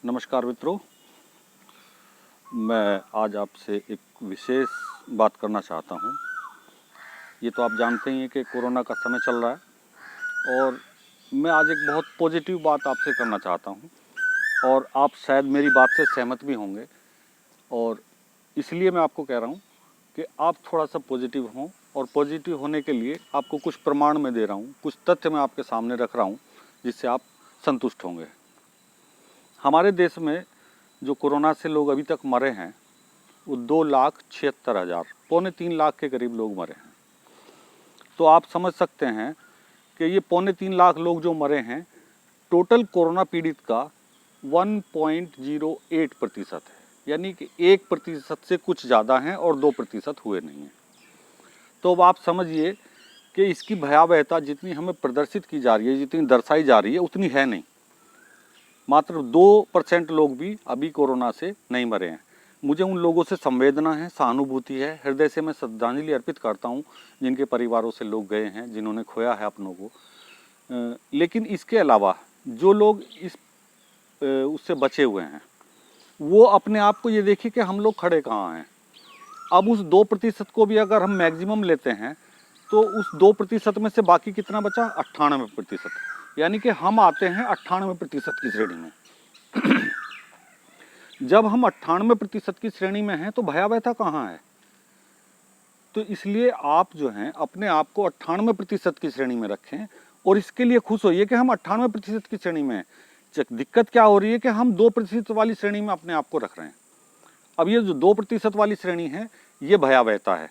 नमस्कार मित्रों, मैं आज आपसे एक विशेष बात करना चाहता हूँ। ये तो आप जानते ही हैं कि कोरोना का समय चल रहा है और मैं आज एक बहुत पॉजिटिव बात आपसे करना चाहता हूँ और आप शायद मेरी बात से सहमत भी होंगे और इसलिए मैं आपको कह रहा हूँ कि आप थोड़ा सा पॉजिटिव हों और पॉजिटिव होने के लिए आपको कुछ प्रमाण मैं दे रहा हूँ, कुछ तथ्य मैं आपके सामने रख रहा हूँ जिससे आप संतुष्ट होंगे। हमारे देश में जो कोरोना से लोग अभी तक मरे हैं वो 2,76,000, पौने 3 लाख के करीब लोग मरे हैं। तो आप समझ सकते हैं कि ये पौने 3 लाख लोग जो मरे हैं टोटल कोरोना पीड़ित का 1.08% है, यानी कि 1% से कुछ ज़्यादा हैं और 2% हुए नहीं हैं। तो अब आप समझिए कि इसकी भयावहता जितनी हमें प्रदर्शित की जा रही है, जितनी दर्शाई जा रही है, उतनी है नहीं। मात्र 2% लोग भी अभी कोरोना से नहीं मरे हैं। मुझे उन लोगों से संवेदना है, सहानुभूति है, हृदय से मैं श्रद्धांजलि अर्पित करता हूं जिनके परिवारों से लोग गए हैं, जिन्होंने खोया है अपनों को। लेकिन इसके अलावा जो लोग उससे बचे हुए हैं वो अपने आप को ये देखिए कि हम लोग खड़े कहाँ हैं। अब उस 2% को भी अगर हम मैक्सिमम लेते हैं तो उस 2% में से बाकी कितना बचा? 98%। यानी कि हम आते हैं 98% की श्रेणी में। जब हम 98% की श्रेणी में हैं तो भयावहता कहाँ है? तो इसलिए आप जो हैं अपने आप को 98% की श्रेणी में रखें और इसके लिए खुश होइए कि हम 98% की श्रेणी में हैं। दिक्कत क्या हो रही है कि हम 2% वाली श्रेणी में अपने आप को रख रहे हैं। अब ये जो 2% वाली श्रेणी है ये भयावहता है,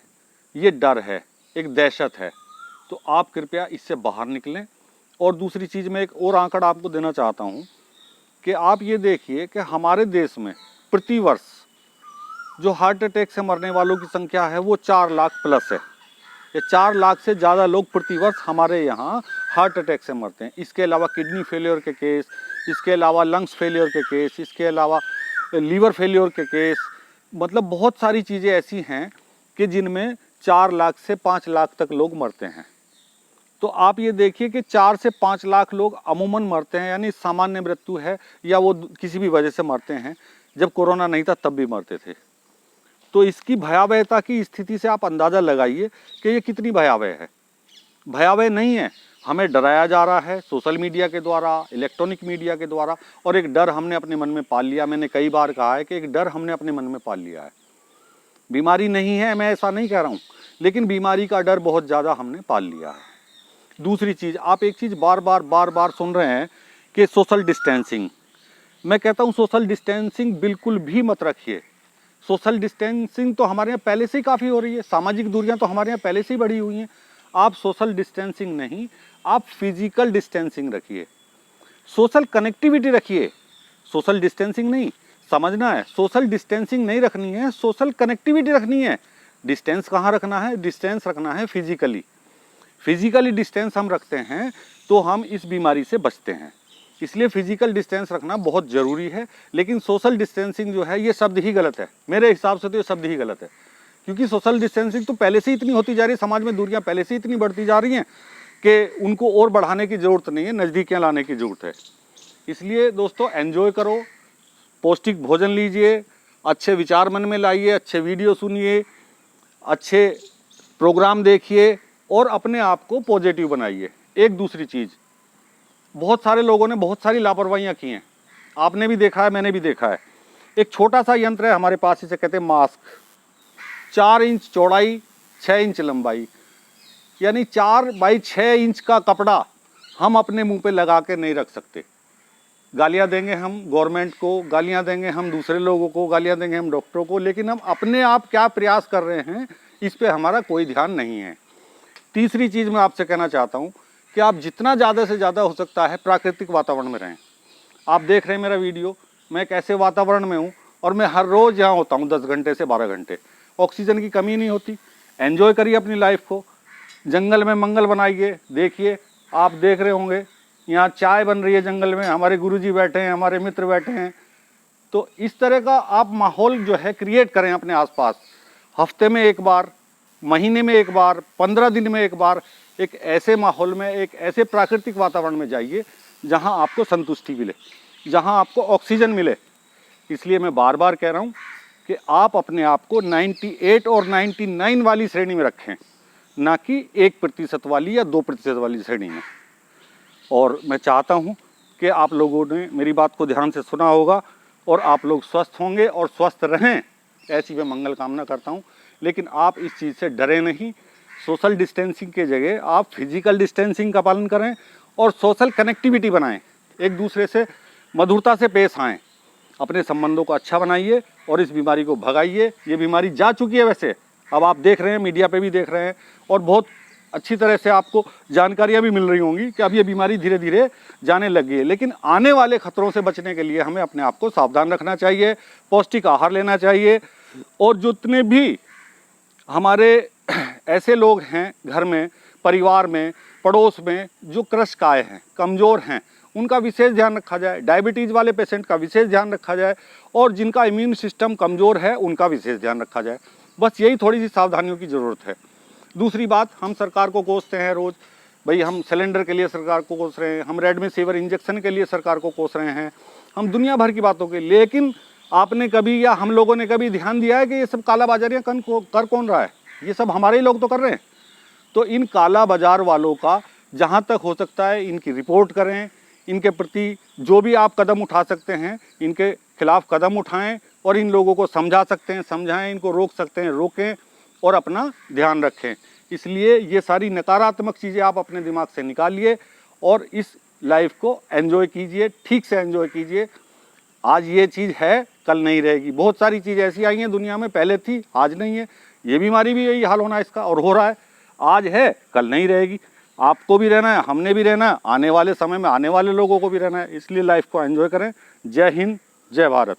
ये डर है, एक दहशत है। तो आप कृपया इससे बाहर निकलें। और दूसरी चीज़ मैं एक और आंकड़ा आपको देना चाहता हूँ कि आप ये देखिए कि हमारे देश में प्रति वर्ष जो हार्ट अटैक से मरने वालों की संख्या है वो 4 लाख प्लस है। ये 4 लाख से ज़्यादा लोग प्रति वर्ष हमारे यहाँ हार्ट अटैक से मरते हैं। इसके अलावा किडनी फेलियर के केस, इसके अलावा लंग्स फेलियर के केस, इसके अलावा लीवर फेलियर के केस, मतलब बहुत सारी चीज़ें ऐसी हैं कि जिनमें 4 लाख से 5 लाख तक लोग मरते हैं। तो आप ये देखिए कि 4 से 5 लाख लोग अमूमन मरते हैं, यानी सामान्य मृत्यु है या वो किसी भी वजह से मरते हैं। जब कोरोना नहीं था तब भी मरते थे। तो इसकी भयावहता की स्थिति से आप अंदाज़ा लगाइए कि ये कितनी भयावह है। भयावह नहीं है, हमें डराया जा रहा है सोशल मीडिया के द्वारा, इलेक्ट्रॉनिक मीडिया के द्वारा, और एक डर हमने अपने मन में पाल लिया। मैंने कई बार कहा है कि एक डर हमने अपने मन में पाल लिया है। बीमारी नहीं है, मैं ऐसा नहीं कह रहा हूँ, लेकिन बीमारी का डर बहुत ज़्यादा हमने पाल लिया है। दूसरी चीज़, आप एक चीज़ बार बार सुन रहे हैं कि सोशल डिस्टेंसिंग। मैं कहता हूँ सोशल डिस्टेंसिंग बिल्कुल भी मत रखिए। सोशल डिस्टेंसिंग तो हमारे यहाँ पहले से ही काफ़ी हो रही है, सामाजिक दूरियाँ तो हमारे यहाँ पहले से ही बढ़ी हुई हैं। आप सोशल डिस्टेंसिंग नहीं, आप फिजिकल डिस्टेंसिंग रखिए, सोशल कनेक्टिविटी रखिए। सोशल डिस्टेंसिंग नहीं, समझना है, सोशल डिस्टेंसिंग नहीं रखनी है, सोशल कनेक्टिविटी रखनी है। डिस्टेंस कहाँ रखना है? डिस्टेंस रखना है फिजिकली। फिजिकली डिस्टेंस हम रखते हैं तो हम इस बीमारी से बचते हैं। इसलिए फिजिकल डिस्टेंस रखना बहुत ज़रूरी है। लेकिन सोशल डिस्टेंसिंग जो है ये शब्द ही गलत है, मेरे हिसाब से तो ये शब्द ही गलत है। क्योंकि सोशल डिस्टेंसिंग तो पहले से ही इतनी होती जा रही है, समाज में दूरियां पहले से ही इतनी बढ़ती जा रही हैं कि उनको और बढ़ाने की ज़रूरत नहीं है, नज़दीकियाँ लाने की ज़रूरत है। इसलिए दोस्तों एंजॉय करो, पौष्टिक भोजन लीजिए, अच्छे विचार मन में लाइए, अच्छे वीडियो सुनिए, अच्छे प्रोग्राम देखिए और अपने आप को पॉजिटिव बनाइए। एक दूसरी चीज़, बहुत सारे लोगों ने बहुत सारी लापरवाहियाँ की हैं, आपने भी देखा है, मैंने भी देखा है। एक छोटा सा यंत्र है हमारे पास, इसे कहते हैं मास्क। 4 इंच चौड़ाई, 6 इंच लंबाई, यानी 4 बाई 6 इंच का कपड़ा हम अपने मुंह पे लगा के नहीं रख सकते। गालियाँ देंगे हम गवर्नमेंट को, गालियाँ देंगे हम दूसरे लोगों को, गालियाँ देंगे हम डॉक्टरों को, लेकिन हम अपने आप क्या प्रयास कर रहे हैं इस पे हमारा कोई ध्यान नहीं है। तीसरी चीज़ मैं आपसे कहना चाहता हूँ कि आप जितना ज़्यादा से ज़्यादा हो सकता है प्राकृतिक वातावरण में रहें। आप देख रहे हैं मेरा वीडियो, मैं एक ऐसे वातावरण में हूँ और मैं हर रोज़ यहाँ होता हूँ 10 घंटे से 12 घंटे। ऑक्सीजन की कमी नहीं होती। एंजॉय करिए अपनी लाइफ को, जंगल में मंगल बनाइए। देखिए, आप देख रहे होंगे यहाँ चाय बन रही है जंगल में, हमारे गुरुजी बैठे हैं, हमारे मित्र बैठे हैं। तो इस तरह का आप माहौल जो है क्रिएट करें अपने आसपास। हफ्ते में एक बार, महीने में एक बार, 15 दिन में एक बार एक ऐसे माहौल में, एक ऐसे प्राकृतिक वातावरण में जाइए जहाँ आपको संतुष्टि मिले, जहाँ आपको ऑक्सीजन मिले, इसलिए मैं बार बार कह रहा हूँ कि आप अपने आप को 98 और 99 वाली श्रेणी में रखें, ना कि 1% वाली या 2% वाली श्रेणी में। और मैं चाहता हूँ कि आप लोगों ने मेरी बात को ध्यान से सुना होगा और आप लोग स्वस्थ होंगे और स्वस्थ रहें, ऐसी मैं मंगल कामना करता हूँ। लेकिन आप इस चीज़ से डरे नहीं। सोशल डिस्टेंसिंग के जगह आप फिजिकल डिस्टेंसिंग का पालन करें और सोशल कनेक्टिविटी बनाएं, एक दूसरे से मधुरता से पेश आएँ, अपने संबंधों को अच्छा बनाइए और इस बीमारी को भगाइए। ये बीमारी जा चुकी है वैसे, अब आप देख रहे हैं, मीडिया पे भी देख रहे हैं और बहुत अच्छी तरह से आपको जानकारियाँ भी मिल रही होंगी कि अब ये बीमारी धीरे धीरे जाने लगी है। लेकिन आने वाले खतरों से बचने के लिए हमें अपने आप को सावधान रखना चाहिए, पौष्टिक आहार लेना चाहिए। और जितने भी हमारे ऐसे लोग हैं घर में, परिवार में, पड़ोस में जो क्रशकाय हैं, कमज़ोर हैं, उनका विशेष ध्यान रखा जाए। डायबिटीज़ वाले पेशेंट का विशेष ध्यान रखा जाए और जिनका इम्यून सिस्टम कमज़ोर है उनका विशेष ध्यान रखा जाए। बस यही थोड़ी सी सावधानियों की ज़रूरत है। दूसरी बात, हम सरकार को कोसते हैं रोज़, भाई हम सिलेंडर के लिए सरकार को कोस रहे हैं, हम रेमडेसिविर इंजेक्शन के लिए सरकार को कोस रहे हैं, हम दुनिया भर की बातों के। लेकिन आपने कभी या हम लोगों ने कभी ध्यान दिया है कि ये सब कालाबाजारियाँ कर कौन रहा है? ये सब हमारे ही लोग तो कर रहे हैं। तो इन काला बाजार वालों का जहाँ तक हो सकता है इनकी रिपोर्ट करें, इनके प्रति जो भी आप कदम उठा सकते हैं इनके खिलाफ कदम उठाएं और इन लोगों को समझा सकते हैं समझाएं, इनको रोक सकते हैं रोकें और अपना ध्यान रखें। इसलिए ये सारी नकारात्मक चीज़ें आप अपने दिमाग से निकालिए और इस लाइफ को एंजॉय कीजिए, ठीक से एंजॉय कीजिए। आज ये चीज़ है, कल नहीं रहेगी। बहुत सारी चीज़ ऐसी आई हैं दुनिया में, पहले थी आज नहीं है। ये बीमारी भी यही हाल होना है इसका, और हो रहा है। आज है, कल नहीं रहेगी। आपको भी रहना है, हमने भी रहना है, आने वाले समय में आने वाले लोगों को भी रहना है। इसलिए लाइफ को एंजॉय करें। जय हिंद, जय भारत।